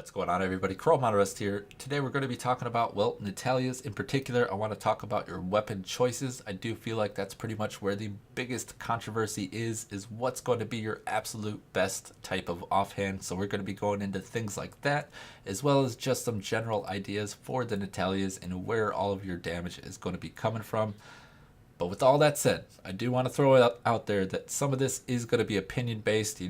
What's going on, everybody? ChromeOnRust here. Today we're going to be talking about, well, Natalya's in particular. I want to talk about your weapon choices. I do feel like that's pretty much where the biggest controversy is what's going to be your absolute best type of offhand. So we're going to be going into things like that, as well as just some general ideas for the Natalyas and where all of your damage is going to be coming from. But with all that said, I do want to throw it out there that some of this is going to be opinion based.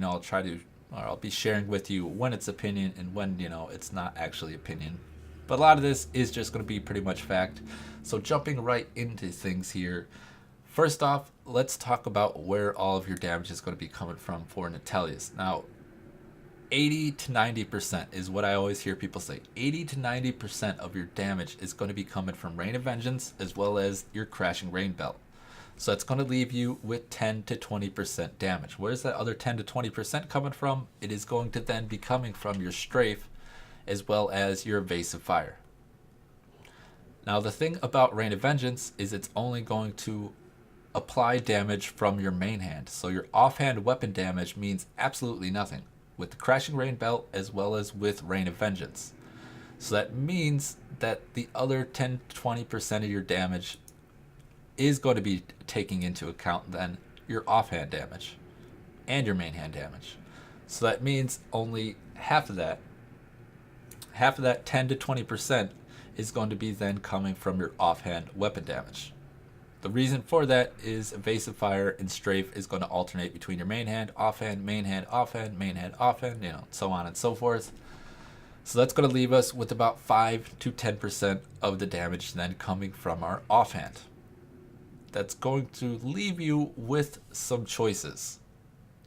I'll be sharing with you when it's opinion and when, it's not actually opinion. But a lot of this is just going to be pretty much fact. So jumping right into things here. First off, let's talk about where all of your damage is going to be coming from for Natalya's. Now, 80 to 90% is what I always hear people say. 80 to 90% of your damage is going to be coming from Rain of Vengeance as well as your Crashing Rain Belt. So it's going to leave you with 10 to 20% damage. Where's that other 10 to 20% coming from? It is going to then be coming from your strafe as well as your evasive fire. Now the thing about Rain of Vengeance is it's only going to apply damage from your main hand. So your offhand weapon damage means absolutely nothing with the Crashing Rain Belt as well as with Rain of Vengeance. So that means that the other 10 to 20% of your damage is going to be taking into account then your offhand damage and your main hand damage. So that means only half of that 10 to 20% is going to be then coming from your offhand weapon damage. The reason for that is evasive fire and strafe is going to alternate between your main hand, offhand, main hand, offhand, main hand, offhand, so on and so forth. So that's going to leave us with about 5 to 10% of the damage then coming from our offhand. That's going to leave you with some choices.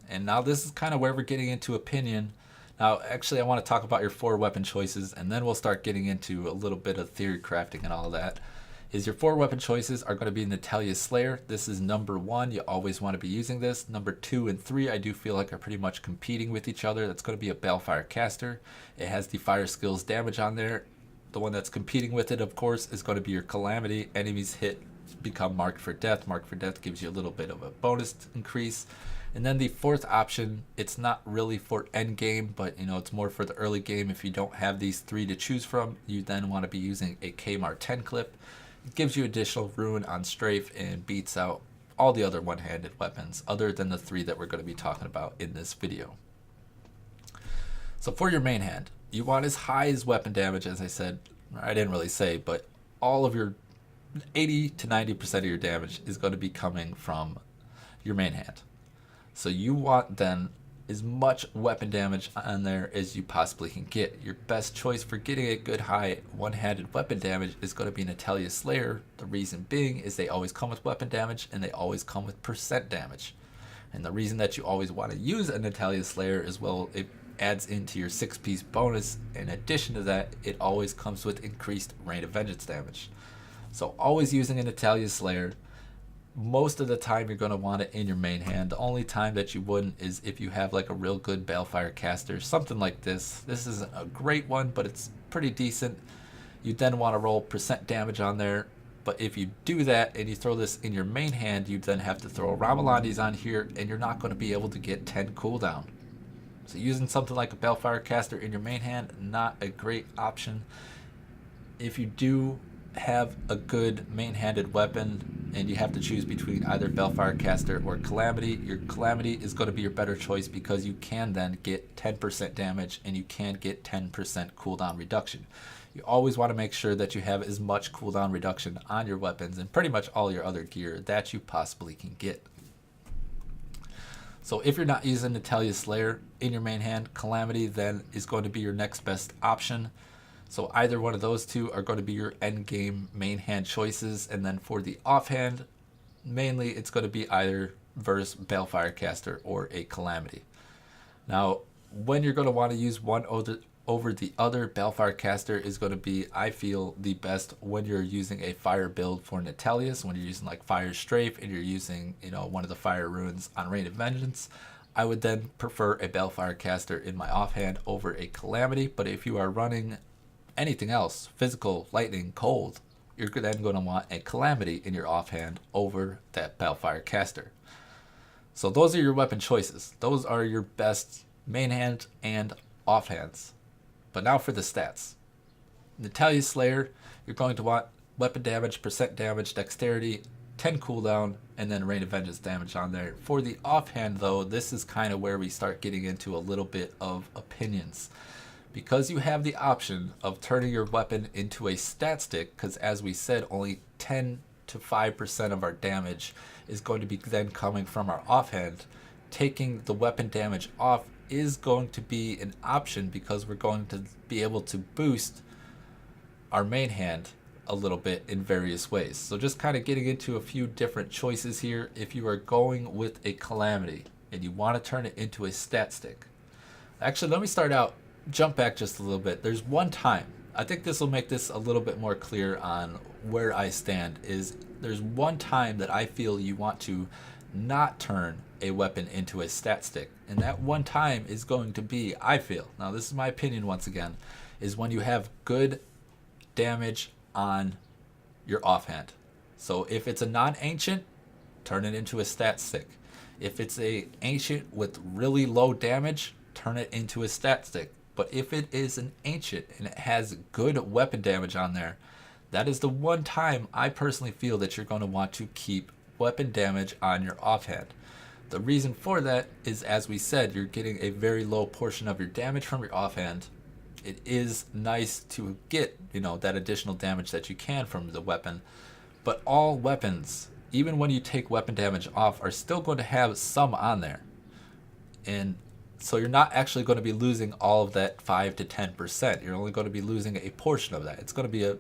And now this is kind of where we're getting into opinion. Now, actually, I want to talk about your 4 weapon choices, and then we'll start getting into a little bit of theory crafting and all of that. Your 4 weapon choices are going to be Natalya Slayer. This is number 1. You always want to be using this. Number 2 and 3, I do feel like are pretty much competing with each other. That's going to be a Balefire Caster. It has the fire skills damage on there. The one that's competing with it, of course, is going to be your Calamity. Enemies hit become marked for death. Marked for death gives you a little bit of a bonus increase. And then the 4th option, it's not really for end game, but it's more for the early game. If you don't have these 3 to choose from, you then want to be using a Kmar 10 clip. It gives you additional ruin on strafe and beats out all the other one-handed weapons other than the 3 that we're going to be talking about in this video. So for your main hand, you want as high as weapon damage, as I said. I didn't really say, but all of your 80 to 90% of your damage is going to be coming from your main hand. So you want then as much weapon damage on there as you possibly can get. Your best choice for getting a good high one-handed weapon damage is going to be Natalya Slayer. The reason being is they always come with weapon damage and they always come with percent damage. And the reason that you always want to use a Natalya Slayer is, well, it adds into your 6-piece bonus. In addition to that, it always comes with increased Rain of Vengeance damage. So always using a Natalya Slayer. Most of the time you're going to want it in your main hand. The only time that you wouldn't is if you have like a real good Balefire Caster, something like this. This isn't a great one, but it's pretty decent. You then want to roll percent damage on there. But if you do that and you throw this in your main hand, you then have to throw Ramalandi's on here and you're not going to be able to get 10 cooldown. So using something like a Balefire Caster in your main hand, not a great option. If you do have a good main-handed weapon and you have to choose between either Balefire Caster or Calamity, your Calamity is going to be your better choice because you can then get 10% damage and you can get 10% cooldown reduction. You always want to make sure that you have as much cooldown reduction on your weapons and pretty much all your other gear that you possibly can get. So if you're not using Natalya Slayer in your main hand, Calamity then is going to be your next best option. So either one of those 2 are going to be your end game main hand choices. And then for the offhand, mainly it's going to be either versus Balefire Caster or a Calamity. Now, when you're going to want to use one over the other, Balefire Caster is going to be, I feel, the best when you're using a fire build for Natalya. So when you're using like Fire Strafe and you're using, one of the fire runes on Rain of Vengeance, I would then prefer a Balefire Caster in my offhand over a Calamity. But if you are running anything else, physical, lightning, cold, you're then going to want a Calamity in your offhand over that Balefire Caster. So those are your weapon choices. Those are your best main hand and offhands. But now for the stats. Natalya Slayer, you're going to want weapon damage, percent damage, dexterity, 10 cooldown, and then rain of vengeance damage on there. For the offhand though, this is kind of where we start getting into a little bit of opinions. Because you have the option of turning your weapon into a stat stick, because as we said, only 10 to 5% of our damage is going to be then coming from our offhand. Taking the weapon damage off is going to be an option because we're going to be able to boost our main hand a little bit in various ways. So just kind of getting into a few different choices here. If you are going with a calamity and you want to turn it into a stat stick. Actually, let me jump back just a little bit. There's one time, I think this will make this a little bit more clear on where I stand, is there's one time that I feel you want to not turn a weapon into a stat stick. And that one time is going to be, I feel, now this is my opinion once again, is when you have good damage on your offhand. So if it's a non-ancient, turn it into a stat stick. If it's a ancient with really low damage, turn it into a stat stick. But if it is an ancient and it has good weapon damage on there, that is the one time I personally feel that you're going to want to keep weapon damage on your offhand. The reason for that is, as we said, you're getting a very low portion of your damage from your offhand. It is nice to get, that additional damage that you can from the weapon, but all weapons, even when you take weapon damage off, are still going to have some on there. And so you're not actually going to be losing all of that 5 to 10%. You're only going to be losing a portion of that. It's going to be a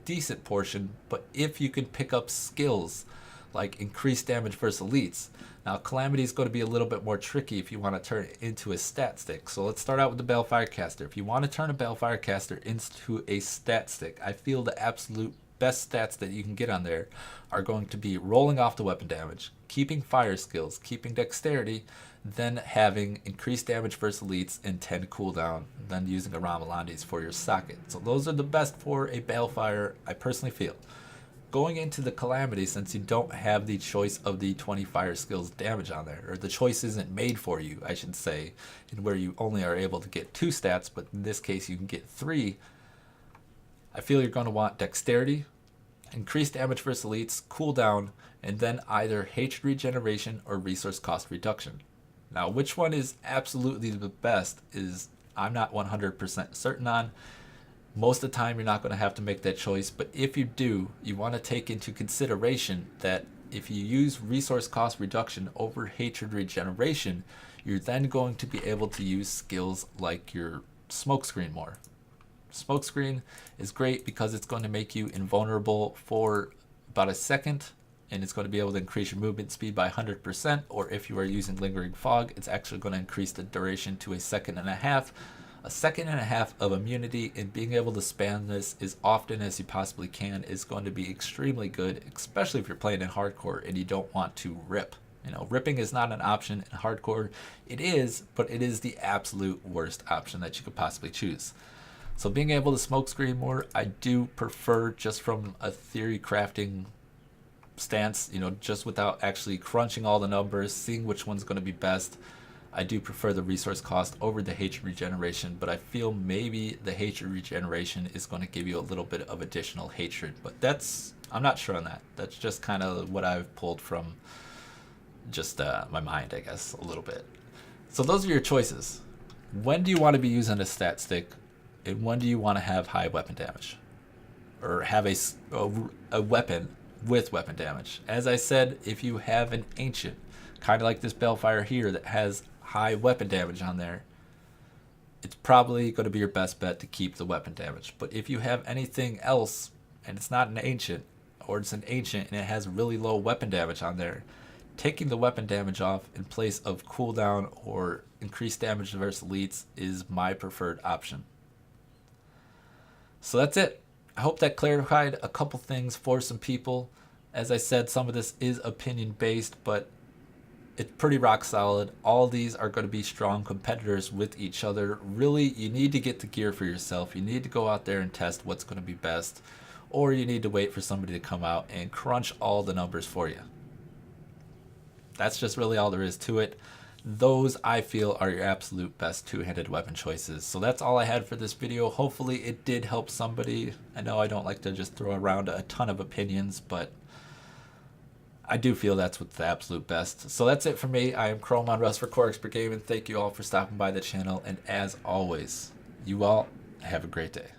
decent portion, but if you can pick up skills like increased damage versus elites. Now, Calamity is going to be a little bit more tricky if you want to turn it into a stat stick. So let's start out with the Balefire Caster. If you want to turn a Balefire Caster into a stat stick, I feel the absolute best stats that you can get on there are going to be rolling off the weapon damage, keeping fire skills, keeping dexterity, then having increased damage versus elites and 10 cooldown, then using a Ramalandis for your socket. So those are the best for a Balefire, I personally feel. Going into the Calamity, since you don't have the choice of the 20 fire skills damage on there, or the choice isn't made for you, I should say, and where you only are able to get 2 stats, but in this case you can get 3, I feel you're going to want dexterity, increased damage versus elites, cooldown, and then either hatred regeneration or resource cost reduction. Now, which one is absolutely the best is I'm not 100% certain on. Most of the time, you're not going to have to make that choice, but if you do, you want to take into consideration that if you use resource cost reduction over hatred regeneration, you're then going to be able to use skills like your smokescreen more. Smokescreen is great because it's going to make you invulnerable for about a second, and it's going to be able to increase your movement speed by 100%, or if you are using lingering fog, it's actually going to increase the duration to a second and a half. A second and a half of immunity, and being able to spam this as often as you possibly can is going to be extremely good, especially if you're playing in hardcore and you don't want to rip. Ripping is not an option in hardcore. It is, but it is the absolute worst option that you could possibly choose. So being able to smokescreen more, I do prefer, just from a theory crafting stance, just without actually crunching all the numbers, seeing which one's going to be best. I do prefer the resource cost over the hatred regeneration, but I feel maybe the hatred regeneration is going to give you a little bit of additional hatred, but I'm not sure on that. That's just kind of what I've pulled from just my mind, I guess, a little bit. So those are your choices. When do you want to be using a stat stick, and when do you want to have high weapon damage? Or have a weapon with weapon damage? As I said, if you have an ancient, kind of like this Balefire here that has high weapon damage on there, it's probably going to be your best bet to keep the weapon damage. But if you have anything else and it's not an ancient, or it's an ancient and it has really low weapon damage on there, taking the weapon damage off in place of cooldown or increased damage versus elites is my preferred option. So that's it. I hope that clarified a couple things for some people. As I said, some of this is opinion based, but it's pretty rock solid. All these are going to be strong competitors with each other. Really, you need to get the gear for yourself. You need to go out there and test what's going to be best, or you need to wait for somebody to come out and crunch all the numbers for you. That's just really all there is to it. those I feel are your absolute best two-handed weapon choices. So that's all I had for this video. Hopefully it did help somebody. I know I don't like to just throw around a ton of opinions, but I do feel that's what's the absolute best. So that's it for me. I am ChromeOnRust for Core Expert Gaming. Thank you all for stopping by the channel, and as always, you all have a great day.